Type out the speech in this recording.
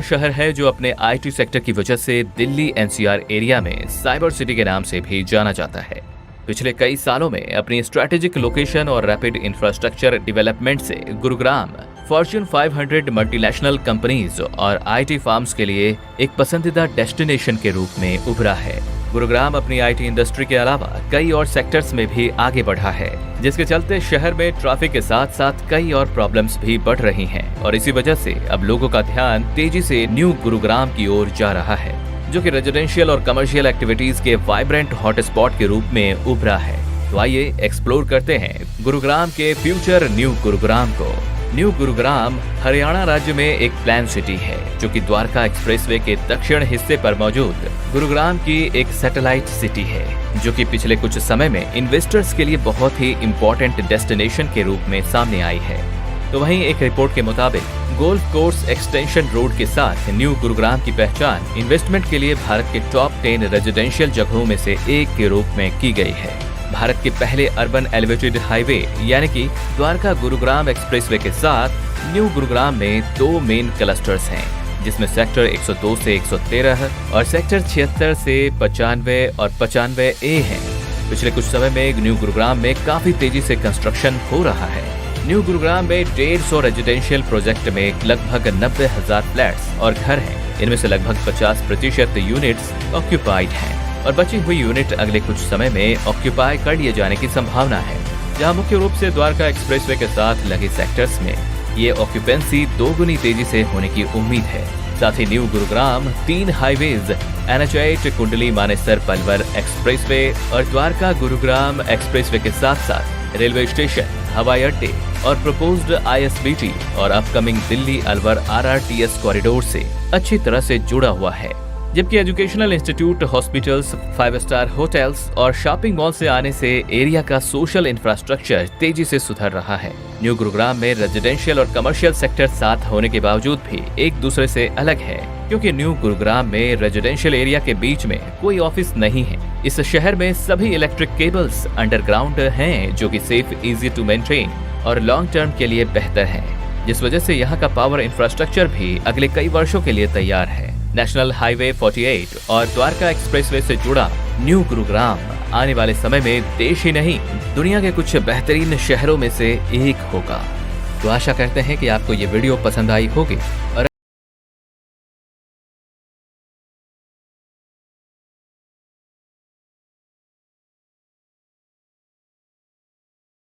शहर है जो अपने आईटी सेक्टर की वजह से दिल्ली एनसीआर एरिया में साइबर सिटी के नाम से भी जाना जाता है। पिछले कई सालों में अपनी स्ट्रैटेजिक लोकेशन और रैपिड इंफ्रास्ट्रक्चर डेवलपमेंट से गुरुग्राम फॉर्च्यून 500 मल्टीनेशनल कंपनीज और आईटी फर्म्स के लिए एक पसंदीदा डेस्टिनेशन के रूप में उभरा है। गुरुग्राम अपनी आईटी इंडस्ट्री के अलावा कई और सेक्टर्स में भी आगे बढ़ा है, जिसके चलते शहर में ट्रैफिक के साथ साथ कई और प्रॉब्लम्स भी बढ़ रही हैं और इसी वजह से अब लोगों का ध्यान तेजी से न्यू गुरुग्राम की ओर जा रहा है, जो कि रेजिडेंशियल और कमर्शियल एक्टिविटीज के वाइब्रेंट हॉटस्पॉट के रूप में उभरा है। तो आइए एक्सप्लोर करते हैं गुरुग्राम के फ्यूचर न्यू गुरुग्राम को। न्यू गुरुग्राम हरियाणा राज्य में एक प्लान सिटी है, जो कि द्वारका एक्सप्रेसवे के दक्षिण हिस्से पर मौजूद गुरुग्राम की एक सैटेलाइट सिटी है, जो कि पिछले कुछ समय में इन्वेस्टर्स के लिए बहुत ही इम्पोर्टेंट डेस्टिनेशन के रूप में सामने आई है। तो वहीं एक रिपोर्ट के मुताबिक गोल्फ कोर्स एक्सटेंशन रोड के साथ न्यू गुरुग्राम की पहचान इन्वेस्टमेंट के लिए भारत के टॉप 10 रेजिडेंशियल जगहों में से एक के रूप में की गई है। भारत के पहले अर्बन एलिवेटेड हाईवे यानी कि द्वारका गुरुग्राम एक्सप्रेसवे के साथ न्यू गुरुग्राम में 2 मेन क्लस्टर्स हैं, जिसमें सेक्टर 102 से 113 और सेक्टर 76 से 95 और 95A हैं। पिछले कुछ समय में न्यू गुरुग्राम में काफी तेजी से कंस्ट्रक्शन हो रहा है। न्यू गुरुग्राम में 150 रेजिडेंशियल प्रोजेक्ट में लगभग 90,000 फ्लैट्स और घर हैं। इनमें से लगभग 50% यूनिट्स ऑक्यूपाइड हैं और बची हुई यूनिट अगले कुछ समय में ऑक्यूपाई कर लिए जाने की संभावना है, जहां मुख्य रूप से द्वारका एक्सप्रेसवे के साथ लगे सेक्टर्स में ये ऑक्यूपेंसी 2 गुनी तेजी से होने की उम्मीद है। साथ ही new Gurugram 3 highways NH8 Kundli Manesar Palwal expressway और द्वारका गुरुग्राम एक्सप्रेसवे के साथ साथ रेलवे स्टेशन, हवाई अड्डे और प्रपोज्ड ISBT और upcoming Delhi Alwar RRTS corridor से अच्छी तरह से जुड़ा हुआ है। जबकि educational institute, hospitals, 5 star hotels और शॉपिंग मॉल से आने से एरिया का सोशल इंफ्रास्ट्रक्चर तेजी से सुधर रहा है। न्यू गुरुग्राम में रेजिडेंशियल और कमर्शियल सेक्टर साथ होने के बावजूद भी एक दूसरे से अलग है, क्योंकि न्यू गुरुग्राम में रेजिडेंशियल एरिया के बीच में कोई ऑफिस नहीं है। इस शहर में सभी इलेक्ट्रिक केबल्स अंडरग्राउंड हैं, जो कि सेफ, इजी टू मेंटेन और लॉन्ग टर्म के लिए बेहतर है, जिस वजह से यहाँ का पावर इंफ्रास्ट्रक्चर भी अगले कई वर्षों के लिए तैयार है। नेशनल हाईवे 48 और द्वारका एक्सप्रेसवे से जुड़ा न्यू गुरुग्राम आने वाले समय में देश ही नहीं, दुनिया के कुछ बेहतरीन शहरों में से एक होगा। तो आशा करते हैं कि आपको ये वीडियो पसंद आई होगी और